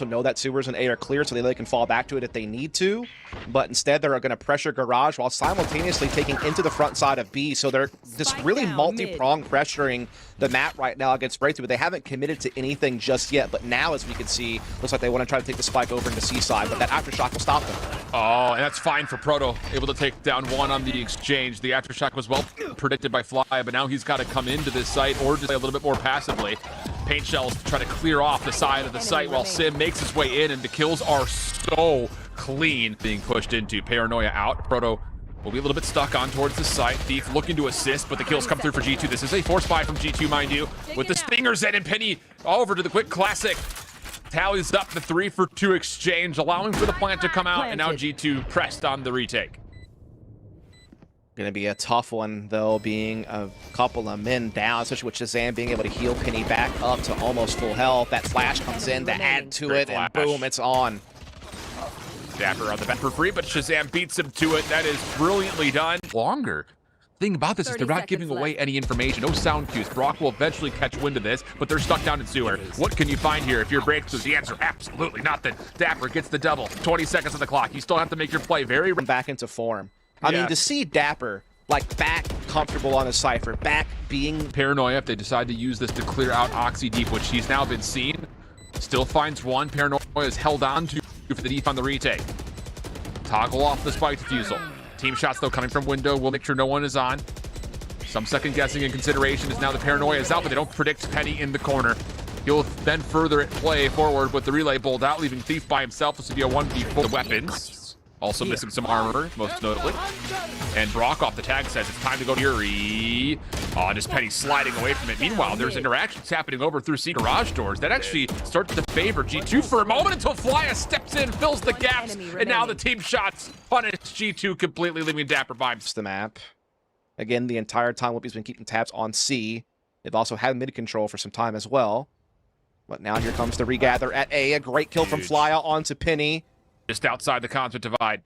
to know that sewers and A are clear so they can fall back to it if they need to, but instead they're going to pressure garage while simultaneously taking into the front side of B. So they're just really multi-prong pressuring the map right now against BreakThru. They haven't committed to anything just yet, but now, as we can see, looks like they want to try to take the spike over into C side, but that aftershock will stop them. Oh, and that's fine for Proto, able to take down one on the exchange. The aftershock was well predicted by flyuh, but now he's got to come into this site or just play a little bit more passively. Paint shells try to clear off the side of the site while Sim makes his way in, and the kills are so clean being pushed into. Paranoia out. Proto will be a little bit stuck on towards the site. Thief looking to assist, but the kills come through for G2. This is a force buy from G2, mind you, with the stingers in, and Penny over to the quick classic. Tallies up the 3-for-2 exchange, allowing for the plant to come out, and now G2 pressed on the retake. Gonna be a tough one, though, being a couple of men down, especially with ShahZaM being able to heal Penny back up to almost full health. That flash comes in to add to it, and boom, it's on. dapr on the back for free, but ShahZaM beats him to it. That is brilliantly done. Longer. Thing about this is they're not giving away any information. No sound cues. brawk will eventually catch wind of this, but they're stuck down in sewer. What can you find here if you're BreakThru? The answer, absolutely nothing. dapr gets the double. 20 seconds on the clock. You still have to make your play very... Back into form. I mean, to see dapr, like, back comfortable on a Cypher, back being... Paranoia, if they decide to use this to clear out Oxy deep, which he's now been seen, still finds one. Paranoia is held on to for the deep on the retake. Toggle off the spike defusal. Team shots, though, coming from window. We'll make sure no one is on. Some second guessing and consideration is now the Paranoia is out, but they don't predict Penny in the corner. He'll then further it play forward with the relay bowled out, leaving Thief by himself. This will be a 1v4. The weapons. Also missing some armor, most notably. And brawk off the tag says it's time to go to Yuri. Oh, just Penny sliding away from it. Meanwhile, there's interactions happening over through C garage doors that actually starts to favor G2 for a moment until flyuh steps in, fills the gaps, and now the team shots punish G2 completely, leaving dapr by the map. Again, the entire time Wippie's been keeping tabs on C. They've also had mid control for some time as well. But now here comes the regather at A. A great kill from flyuh onto Penny. Just outside the concert divide.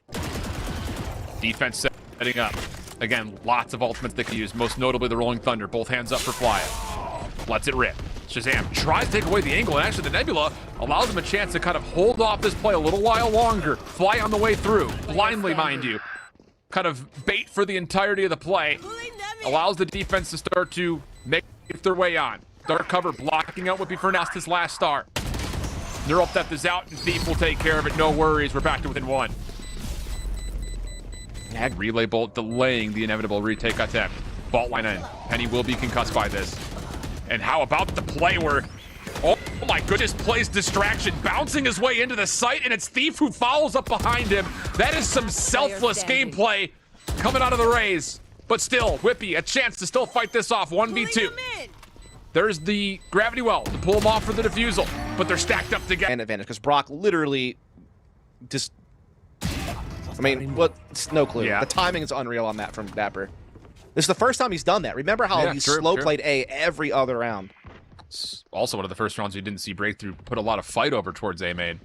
Defense setting up. Again, lots of ultimates they can use, most notably the Rolling Thunder. Both hands up for flyuh. Lets it rip. ShahZaM tries to take away the angle, and actually the Nebula allows him a chance to kind of hold off this play a little while longer. Fly on the way through, blindly, mind you. Kind of bait for the entirety of the play. Allows the defense to start to make their way on. Dark cover blocking out Wippie for Nest, his last star. Neural Theft is out, and Thief will take care of it. No worries, we're back to within one. Relay bolt delaying the inevitable retake attempt. Vault line in. Penny will be concussed by this. And how about the play where, oh my goodness, plays distraction, bouncing his way into the site, and it's Thief who follows up behind him. That is some selfless gameplay coming out of the Rays. But still, Wippie, a chance to still fight this off, 1v2. There's the gravity well to pull them off for the defusal, but they're stacked up together. And advantage, because brawk literally just... I mean, what? No clue. Yeah. The timing is unreal on that from dapr. This is the first time he's done that. Remember how he slow played A every other round. It's also one of the first rounds we didn't see BreakThru put a lot of fight over towards A main.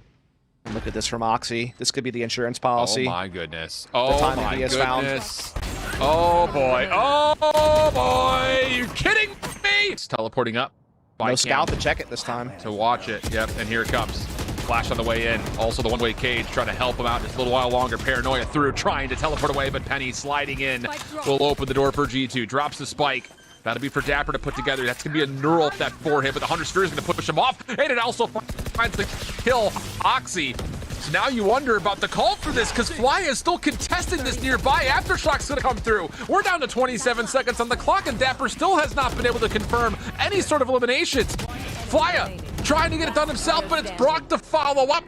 Look at this from Oxy. This could be the insurance policy. Oh my goodness. Oh my goodness. Oh boy. Oh boy. You kidding me? It's teleporting up. No scout to check it this time. To watch it. Yep. And here it comes. Flash on the way in. Also the one-way cage trying to help him out just a little while longer. Paranoia through, trying to teleport away, but Penny sliding in will open the door for G2. Drops the spike. That'll be for dapr to put together. That's going to be a neural theft for him, but the 100 Sphere is going to push him off, and it also finds the kill Oxy. So now you wonder about the call for this, because flyuh is still contesting this nearby. Aftershock's going to come through. We're down to 27 seconds on the clock, and dapr still has not been able to confirm any sort of eliminations. flyuh trying to get it done himself, but it's brawk to follow up.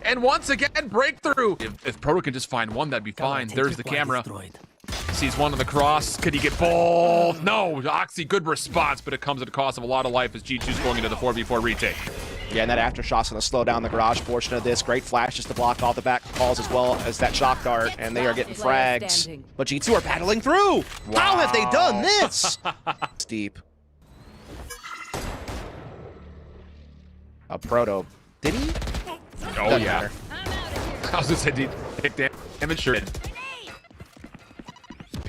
And once again, BreakThru. If Proto can just find one, that'd be fine. There's the camera. Sees one on the cross. Could he get both? No, Oxy, good response, but it comes at a cost of a lot of life as G2's going into the 4v4 retake. Yeah, and that aftershot's going to slow down the garage portion of this. Great flash just to block all the back calls as well as that shock dart, and they are getting frags. But G2 are battling through. Wow. How have they done this? Steep. Proto. Did he? Oh, yeah. I was going to say, did he take damage? Sure did.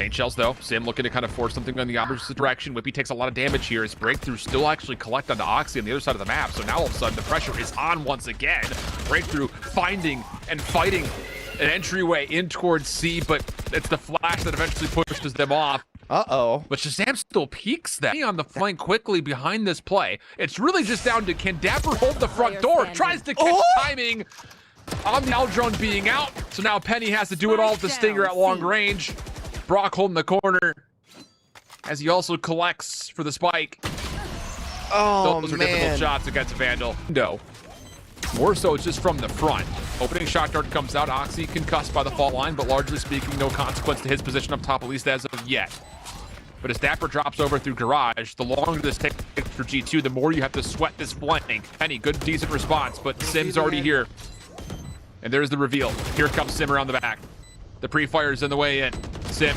Paint shells though. Sim looking to kind of force something in the opposite direction. Wippie takes a lot of damage here as BreakThru still actually collect onto Oxy on the other side of the map. So now all of a sudden the pressure is on once again. BreakThru finding and fighting an entryway in towards C, but it's the flash that eventually pushes them off. Uh-oh. But ShahZaM still peeks that on the flank quickly behind this play. It's really just down to can dapr hold the front door, tries to catch timing on the Aldrone being out. So now Penny has to do it all with the Stinger at long range. brawk holding the corner as he also collects for the spike. Oh, Those are man. difficult shots against Vandal. No. More so it's just from the front. Opening shot dart comes out. Oxy concussed by the fault line, but largely speaking, no consequence to his position up top, at least as of yet. But as dapr drops over through garage, the longer this takes for G2, the more you have to sweat this flank. Penny, good, decent response, but Sim's already here. And there's the reveal. Here comes Sim around the back. The pre-fire's in the way in. Sim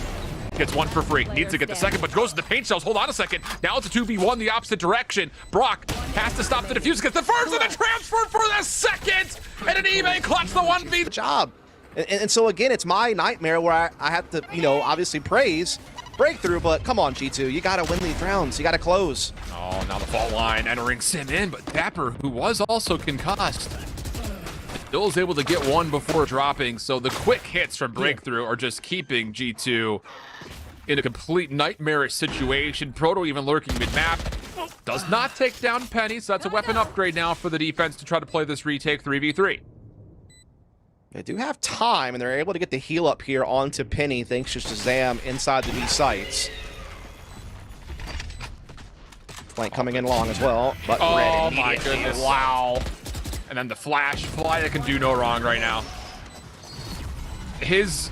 gets one for free. Needs to get the second, but goes to the paint shells. Hold on a second. Now it's a 2v1 the opposite direction. brawk has to stop the defuse, gets the first, and the transfer for the second! And an eBay clutch the 1v. Good job. And so again, it's my nightmare where I have to, you know, obviously praise BreakThru, but come on, G2, you gotta win these rounds. You gotta close. Oh, now the fault line entering Sim in, but dapr, who was also concussed, still is able to get one before dropping. So the quick hits from BreakThru are just keeping G2 in a complete nightmarish situation. Proto even lurking mid-map. Does not take down Penny, so that's a weapon upgrade now for the defense to try to play this retake 3v3. They do have time, and they're able to get the heal up here onto Penny thanks to ShahZaM inside the B sites. Flank coming in long as well, but Oh red my immediately. goodness. Wow. And then the flash. flyuh can do no wrong right now. His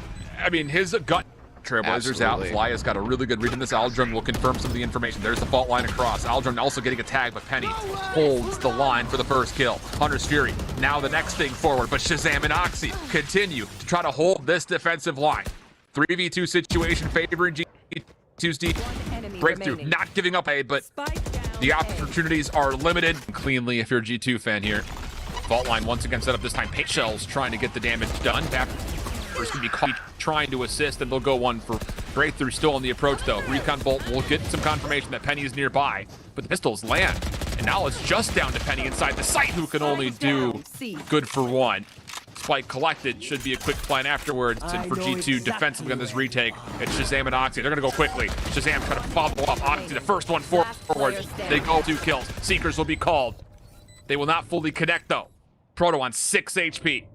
gut Trailblazers out. Absolutely. flyuh's got a really good read in this. Aldrone will confirm some of the information. There's the fault line across. Aldrone also getting a tag, but Penny holds the line for the first kill. Hunter's Fury, now the next thing forward, but ShahZaM and Oxy continue to try to hold this defensive line. 3v2 situation favoring G2's D. BreakThru not giving up A, but the opportunities are limited. Cleanly if you're a G2 fan here. Fault line once again set up this time. Paint shells trying to get the damage done. Dapper's gonna be caught trying to assist, and they'll go one for BreakThru. Still on the approach though. Recon Bolt will get some confirmation that Penny is nearby, but the pistols land. And now it's just down to Penny inside the site, who can only do good for one. Spike collected, should be a quick plan afterwards. And for G2 defensively on this retake, it's ShahZaM and Oxy. They're gonna go quickly. ShahZaM trying to follow up Oxy, the first one forward. They go 2 kills. Seekers will be called. They will not fully connect though. Proto on 6 HP.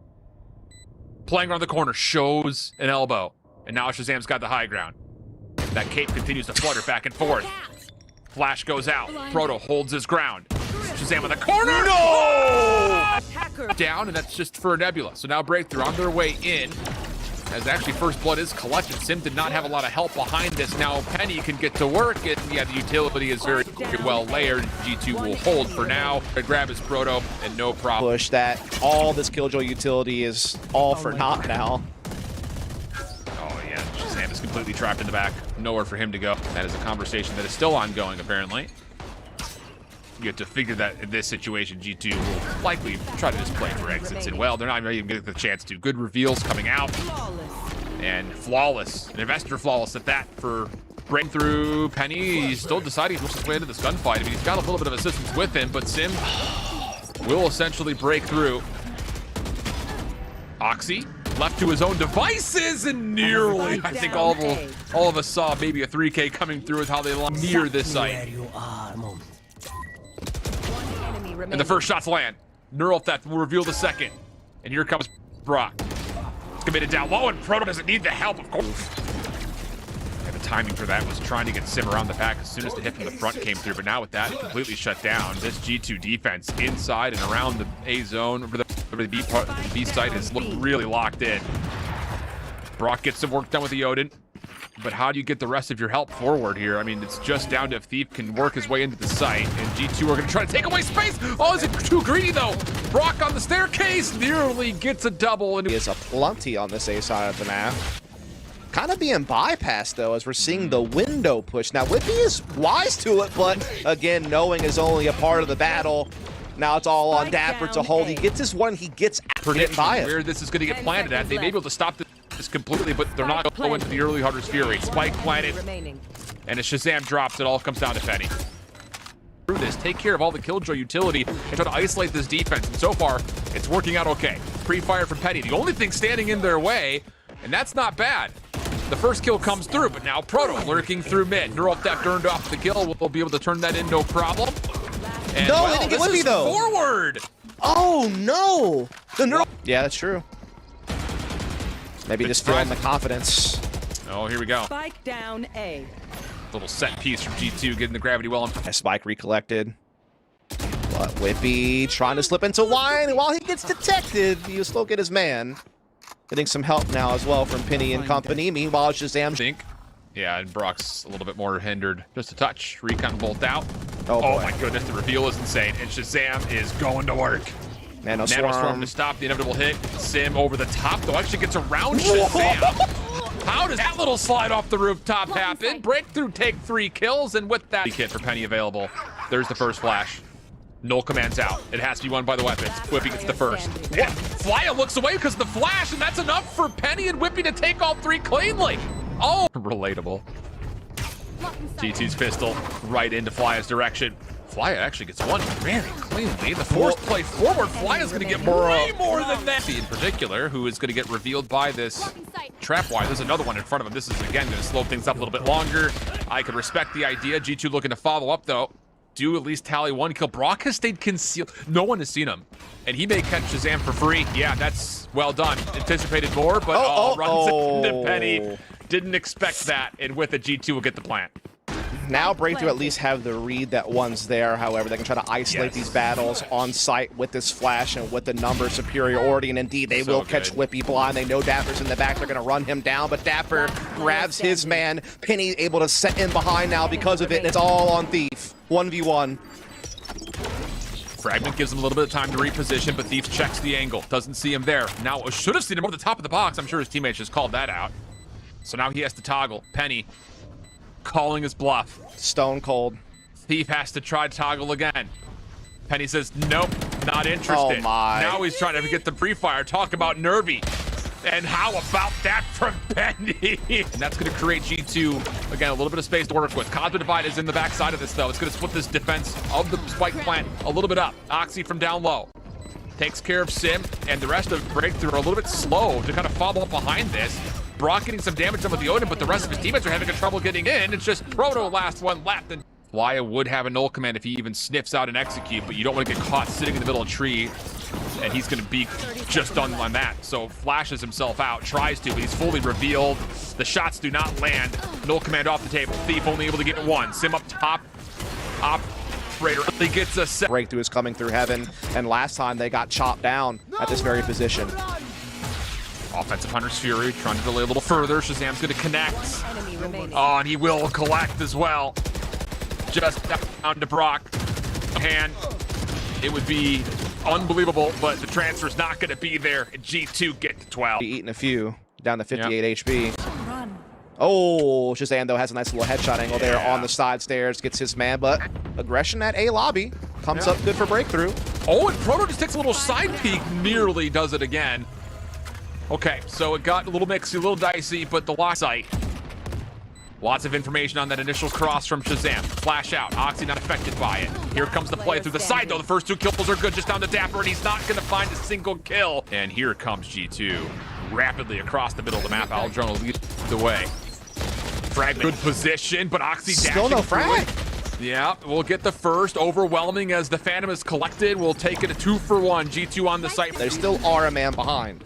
Playing around the corner, shows an elbow. And now ShahZaM's got the high ground. That cape continues to flutter back and forth. Flash goes out. Proto holds his ground. ShahZaM in the corner. No! Down, and that's just for a Nebula. So now BreakThru on their way in. As actually first blood is collected. Sim did not have a lot of help behind this. Now Penny can get to work, and yeah, the utility is very well layered. G2 will hold for now. Grab his Proto, and no problem. Push that. All this Killjoy utility is all for naught now. Oh yeah, ShahZaM is completely trapped in the back. Nowhere for him to go. That is a conversation that is still ongoing, apparently. You have to figure that in this situation, G2 will likely try to just play for exits, and well, they're not even getting the chance to. Good reveals coming out. And flawless, an investor flawless at that for BreakThru. Penny, he's still deciding which his way into this gunfight. I mean, he's got a little bit of assistance with him, but Sim will essentially break through. Oxy left to his own devices, and nearly, I think all of us saw maybe a 3K coming through with how they near this site. And the first shots land. Neural Theft will reveal the second. And here comes brawk. It's committed down low, and Proto doesn't need the help, of course. And the timing for that was trying to get Sim around the back as soon as the hit from the front came through. But now with that completely shut down, this G2 defense inside and around the A zone over the B part, the B site is really locked in. brawk gets some work done with the Odin. But how do you get the rest of your help forward here? I mean, it's just down to if Thief can work his way into the site, and G2 are going to try to take away space. Oh, is it too greedy, though? brawk on the staircase nearly gets a double. And Is a plenty on this A side of the map. Kind of being bypassed, though, as we're seeing the window push. Now, Wippie is wise to it, but again, knowing is only a part of the battle. Now it's all on dapr to hold. He gets his one, he gets prediction by it. where this is going to get planted at. They may be able to stop this just completely, but they're not going to go into the early Hunter's Fury. Spike planted, and as ShahZaM drops, it all comes down to Penny. Through this, take care of all the Killjoy utility and try to isolate this defense. And so far, it's working out okay. Pre-fire from Penny. The only thing standing in their way, and that's not bad. The first kill comes through, but now Proto lurking through mid. Neural Theft earned off the kill. We'll be able to turn that in, no problem. And No, well, they didn't get this Wippie, is though. forward. Oh, no. The neural. Yeah, that's true. Maybe Good just feeling try. the confidence. Oh, here we go. Spike down A. Little set piece from G2, getting the gravity well. A spike recollected. But Wippie trying to slip into wine, and while he gets detected, he will still get his man. Getting some help now as well from Penny and company. Meanwhile, ShahZaM. Think. Yeah, and Brock's a little bit more hindered. Just a touch. Recon bolt out. Oh, boy. My goodness, the reveal is insane. And ShahZaM is going to work. Nanoswarm. Nanoswarm to stop the inevitable hit. Sim over the top, though, actually gets around ShahZaM. How does that little slide off the rooftop happen? BreakThru take 3 kills, and with that kit for Penny available, there's the first flash. Null commands out. It has to be won by the weapons. Wippie gets the first. Yeah. flyuh looks away because of the flash, and that's enough for Penny and Wippie to take all 3 cleanly. Oh, relatable. G2's pistol right into flyuh's direction. flyuh actually gets one very cleanly. The forced play forward. flyuh's going to get way more than that. In particular, who is going to get revealed by this trap wire. There's another one in front of him. This is, again, going to slow things up a little bit longer. I could respect the idea. G2 looking to follow up, though. Do at least tally 1 kill. Brawk has stayed concealed. No one has seen him. And he may catch ShahZaM for free. Yeah, that's well done. Anticipated more, but runs into Penny. Didn't expect that. And with it, G2 will get the plant. Now BreakThru at least have the read that one's there. However, they can try to isolate these battles on site with this flash and with the number superiority. And indeed, they will catch Wippie blind. They know dappr's in the back. They're going to run him down, but dapr grabs his man. Penny able to set in behind now because of it, and it's all on Thief. 1v1. Fragment gives him a little bit of time to reposition, but Thief checks the angle. Doesn't see him there. Now, should have seen him over the top of the box. I'm sure his teammates just called that out. So now he has to toggle. Penny calling his bluff. Stone cold. Thief has to try to toggle again. Penny says, nope, not interested. Oh my. Now he's trying to get the pre-fire. Talk about nervy. And how about that from Penny? And that's going to create G2, again, a little bit of space to work with. Cosmic Divide is in the backside of this, though. It's going to split this defense of the spike plant a little bit up. Oxy from down low takes care of Sim, and the rest of BreakThru are a little bit slow to kind of follow up behind this. Brawk getting some damage done with the Odin, but the rest of his teammates are having trouble getting in. It's just Proto last one left. And flyuh would have a null command if he even sniffs out and execute, but you don't want to get caught sitting in the middle of a tree, and he's going to be just done on that. So flashes himself out, tries to, but he's fully revealed. The shots do not land. Null command off the table. Thief only able to get 1. Sim up top. Operator only gets a set. BreakThru is coming through heaven, and last time they got chopped down at this very position. Offensive Hunter's Fury trying to delay a little further. ShahZaM's going to connect. Oh, and he will collect as well. Just down to Brawk. And it would be unbelievable, but the transfer's not going to be there. And G2 get to 12. Eating a few, down to 58 HP. Oh, ShahZaM, though, has a nice little headshot angle there on the side stairs. Gets his man, but aggression at A lobby comes up good for BreakThru. Oh, and Proto just takes a little side peek. Nearly does it again. Okay, so it got a little mixy, a little dicey, but the lock site. Lots of information on that initial cross from ShahZaM. Flash out. Oxy not affected by it. Here comes the play through the side, though. The first 2 kills are good, just down to dapr, and he's not going to find a single kill. And here comes G2. Rapidly across the middle of the map. Aldrone will lead the way. Fragment. Good position, but Oxy still no frag. Yeah, we'll get the first. Overwhelming as the Phantom is collected. We'll take it a 2-for-1. G2 on the site. They still are a man behind.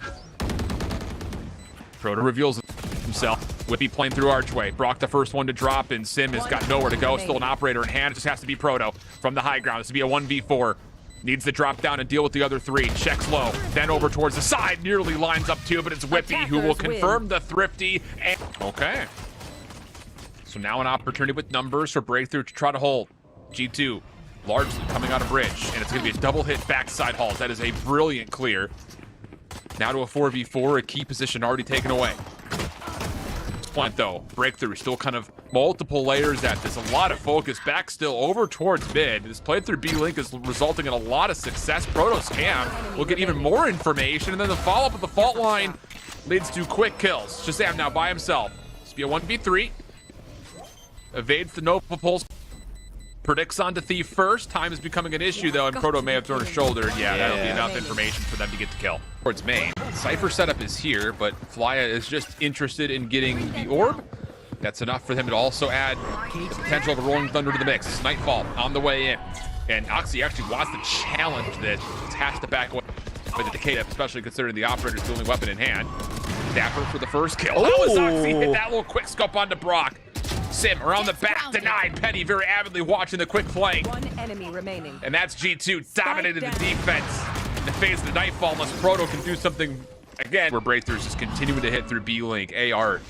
Proto reveals himself. Wippie playing through Archway. Brawk the first one to drop, and Sim has got nowhere to go. Still an operator in hand. It just has to be Proto from the high ground. This will be a 1v4. Needs to drop down and deal with the other 3. Checks low. Then over towards the side. Nearly lines up 2, but it's Wippie who will confirm the thrifty. And okay. So now an opportunity with numbers for BreakThru to try to hold. G2 largely coming out of bridge, and it's going to be a double hit backside halt. That is a brilliant clear. Now to a 4v4, a key position already taken away. Point though, BreakThru still kind of multiple layers at this. A lot of focus back still over towards mid. This play through B-Link is resulting in a lot of success. Proto Scam will get even more information, and then the follow-up of the fault line leads to quick kills. ShahZaM now by himself. This will be a 1v3. Evades the Nova Pulse. Predicts onto Thief first. Time is becoming an issue, though, and Proto may have thrown a shoulder. Yeah, that'll be enough information for them to get the kill. Towards main. Cypher setup is here, but flyuh is just interested in getting the orb. That's enough for him to also add the potential of a Rolling Thunder to the mix. It's Nightfall on the way in. And Oxy actually wants to challenge this. Has to back away with the decay, especially considering the operator's the only weapon in hand. dapr for the first kill. That was Oxy. Hit that little quick scope onto brawk. Sim around the back, denied. Penny very avidly watching the quick flank. One enemy remaining. And that's G2 dominated the defense in the phase of the Nightfall, unless Proto can do something again. Where BreakThru is just continuing to hit through B-Link. AR.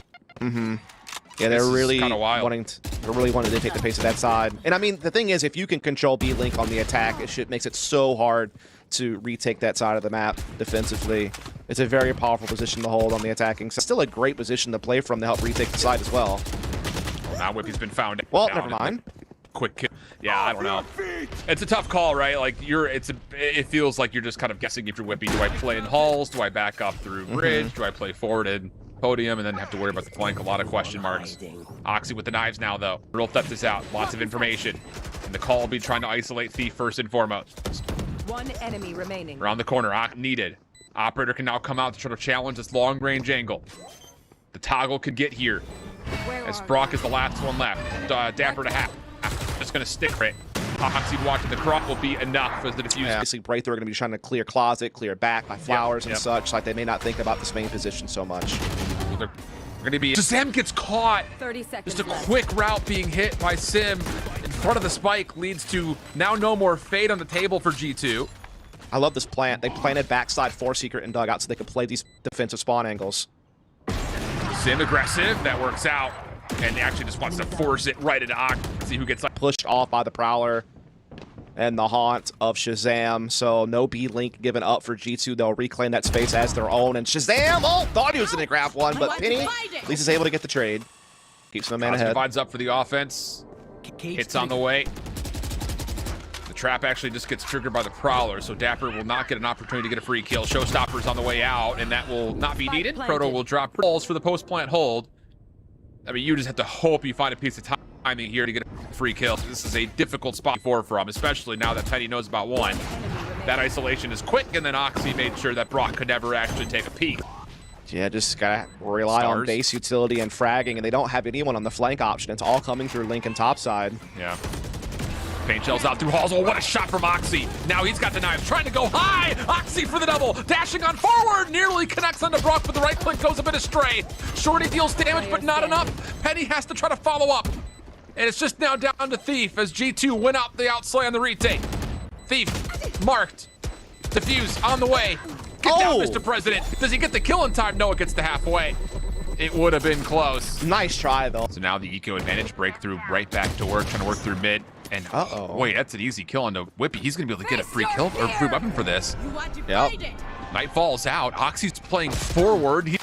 Yeah, they're really wanting to take the pace of that side. And I mean, the thing is, if you can control B-Link on the attack, makes it so hard to retake that side of the map defensively. It's a very powerful position to hold on the attacking. So still a great position to play from to help retake the side as well. Now Wippie's been found. Well, never mind. Quick kill. Yeah, I don't know. It's a tough call, right? Like it feels like you're just kind of guessing if you're Wippie. Do I play in halls? Do I back up through bridge? Do I play forward in podium and then have to worry about the flank? A lot of question marks. Oxy with the knives now, though. Real theft this out. Lots of information. And the call will be trying to isolate Thief first and foremost. One enemy remaining. Around the corner, needed. Operator can now come out to try to challenge this long-range angle. The toggle could get here. As brawk is the last one left. dapr to half. Just gonna stick it. Oxy watching the crop will be enough as the defuse. Yeah, obviously BreakThru are gonna be trying to clear closet, clear back by flowers and such. Like they may not think about this main position so much. They're gonna be. ShahZaM gets caught. 30 seconds. Just a quick route being hit by Sim in front of the spike leads to now no more fade on the table for G2. I love this plant. They planted backside 4 secret and dugout so they could play these defensive spawn angles. Sim aggressive, that works out, and actually just wants to force it right into Ox. See who gets pushed off by the Prowler and the haunt of ShahZaM. So no B-Link given up for G2. They'll reclaim that space as their own. And ShahZaM, thought he was going to grab one, but Penny at least is able to get the trade. Keeps him a man ahead. Divides up for the offense. Hits on the way. The trap actually just gets triggered by the Prowler, so dapr will not get an opportunity to get a free kill. Showstopper's on the way out, and that will not be needed. Proto will drop balls for the post-plant hold. I mean, you just have to hope you find a piece of timing here to get a free kill. This is a difficult spot from, especially now that Penny knows about one. That isolation is quick, and then Oxy made sure that brawk could never actually take a peek. Yeah, just gotta rely on base utility and fragging, and they don't have anyone on the flank option. It's all coming through Lincoln topside. Yeah. Paint shells out through halls. Oh, what a shot from Oxy. Now he's got the knives, trying to go high. Oxy for the double, dashing on forward. Nearly connects onto brawk, but the right click goes a bit astray. Shorty deals damage, but not enough. Penny has to try to follow up. And it's just now down to Thief as G2 went out the outslay on the retake. Thief marked. Diffuse on the way. Get down, Mr. President. Does he get the kill in time? No, it gets to halfway. It would have been close. Nice try, though. So now the eco advantage. BreakThru right back to work, trying to work through mid. And wait, that's an easy kill onto Wippie. He's gonna be able to get a free kill or free weapon for this. Yep. Night falls out. Oxy's playing forward. He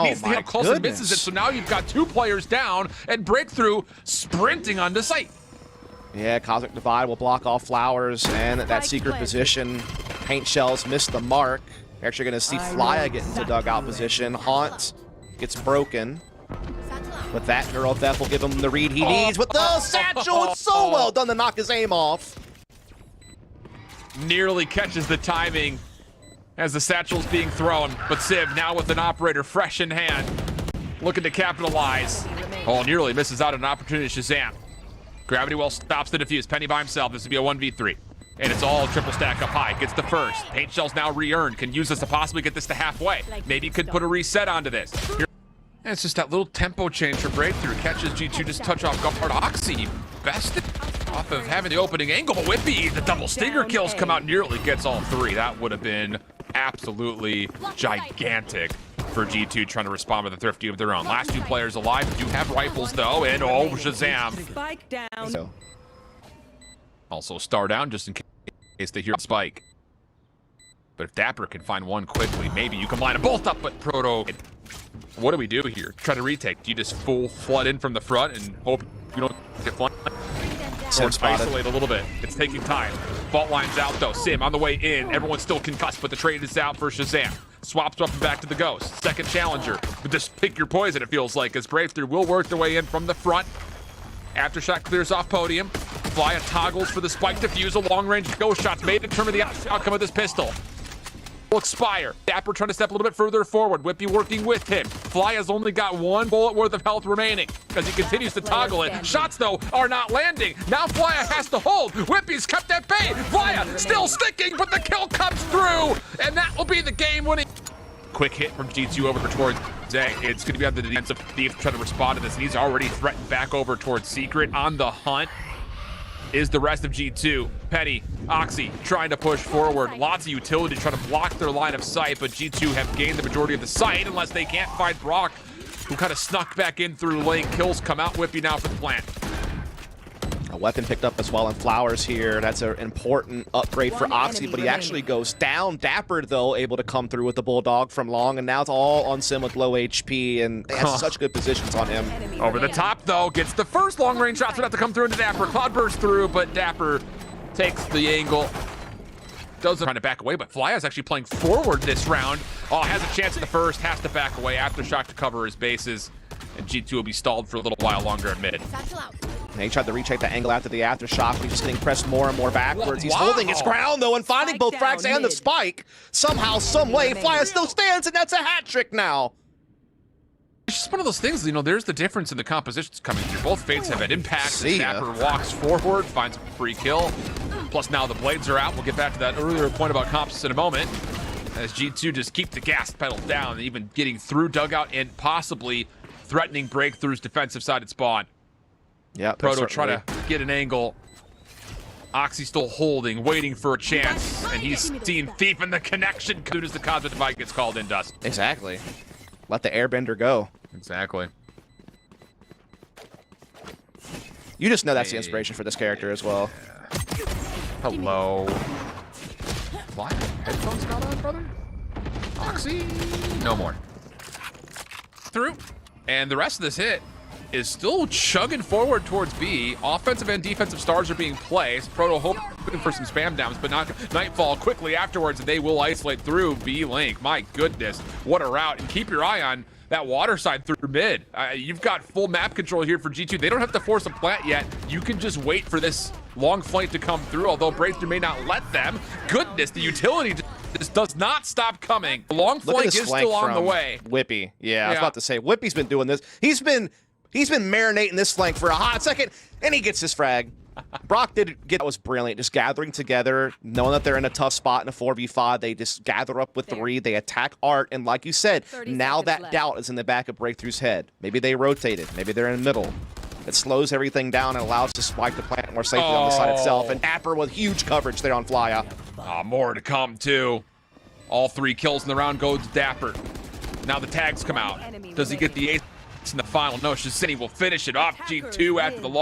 needs to hit up close and misses it. So now you've got 2 players down, and BreakThru sprinting onto site. Yeah, Cosmic Divide will block off flowers, and that secret position. Paint shells missed the mark. You're actually gonna see flyuh get into dugout position. Haunt gets broken. But that girl theft will give him the read he needs with the satchel. It's so well done to knock his aim off. Nearly catches the timing as the satchel's being thrown. But Civ now with an operator fresh in hand, looking to capitalize. Oh, nearly misses out on an opportunity. ShahZaM. Gravity well stops the defuse. Penny by himself. This would be a 1v3. And it's all triple stack up high. Gets the first. Paint shells now re-earned. Can use this to possibly get this to halfway. Maybe could put a reset onto this. And it's just that little tempo change for BreakThru. Catches G2 just touch off guard. Oxy bested off of having the opening angle. But Wippie, the double stinger kills come out, nearly gets all 3. That would have been absolutely gigantic for G2 trying to respond with a thrifty of their own. Last 2 players alive do have rifles though, and ShahZaM. Spike down. Also star down just in case they hear Spike. But if dapr can find one quickly, maybe you can line them both up, but Proto... What do we do here? Try to retake. Do you just full flood in from the front and hope you don't get flanked? Or isolate a little bit. It's taking time. Fault line's out though. Sim on the way in. Everyone's still concussed, but the trade is out for ShahZaM. Swaps up and back to the Ghost. Second challenger. But just pick your poison, it feels like, as BreakThru will work their way in from the front. Aftershock clears off podium. flyuh toggles for the spike defusal. Long-range ghost shots may determine the outcome of this pistol. Will expire. dapr trying to step a little bit further forward. wippie working with him. flyuh's only got 1 bullet worth of health remaining as he continues to toggle it. Shots, though, are not landing. Now flyuh has to hold. wippie's kept at bay. flyuh still sticking, but the kill comes through, and that will be the game-winning. Quick hit from G2 over towards Zay. It's going to be on the defensive thief trying to respond to this, and he's already threatened back over towards Secret. On the hunt is the rest of G2. Penny, Oxy trying to push forward. Lots of utility trying to block their line of sight, but G2 have gained the majority of the site unless they can't find brawk, who kind of snuck back in through lane. Kills come out. wippie now for the plant. A weapon picked up as well in Flowers here. That's an important upgrade for Oxy, but he actually goes down. dapr, though, able to come through with the Bulldog from long, and now it's all on Sim with low HP, and they have such good positions on him. Over the top, though, gets the first long-range shots. Would have to come through into dapr. Cloud bursts through, but dapr takes the angle. Doesn't trying to back away, but flyuh is actually playing forward this round. Oh, has a chance at the first, has to back away. Aftershock to cover his bases, and G2 will be stalled for a little while longer at mid. And he tried to recheck the angle after the aftershock. He's just getting pressed more and more backwards. He's holding his ground, though, and finding both frags and the spike. Somehow, some way, flyuh still stands, and that's a hat trick now. It's just one of those things, you know, there's the difference in the compositions coming through. Both fates have had impact. dapr walks forward, finds a free kill. Plus now the blades are out. We'll get back to that earlier point about comps in a moment. As G2 just keep the gas pedal down, even getting through dugout and possibly threatening BreakThru's defensive side at spawn. Yeah, Proto try to get an angle. Oxy still holding, waiting for a chance, and he's seen Thief in the connection. As soon as the Cosmic Divide gets called in, Dust. Exactly. Let the airbender go. Exactly. You just know that's the inspiration for this character as well. Hello. What? Headphones got on, brother? Oxy. No more. Through. And the rest of this hit is still chugging forward towards B. Offensive and defensive stars are being placed. Proto hoping for some spam downs, but not Nightfall quickly afterwards, and they will isolate through B Link. My goodness, what a route. And keep your eye on that water side through mid. You've got full map control here for G2. They don't have to force a plant yet. You can just wait for this long flight to come through, although BreakThru may not let them. Goodness, the utility just does not stop coming. The long flank is still on the way. wippie. Yeah, I was about to say, wippie's been doing this. He's been marinating this flank for a hot second, and he gets his frag. brawk did get, that was brilliant, just gathering together, knowing that they're in a tough spot in a 4v5. They just gather up with 3, they attack Art, and like you said, now that doubt is in the back of BreakThru's head. Maybe they rotated, maybe they're in the middle. It slows everything down and allows to spike the plant more safely on the side itself, and dapr with huge coverage there on flyuh. More to come, too. All 3 kills in the round go to dapr. Now the tags come out. Does he get the ace in the final? No, ShahZaM will finish it off. G2 after the long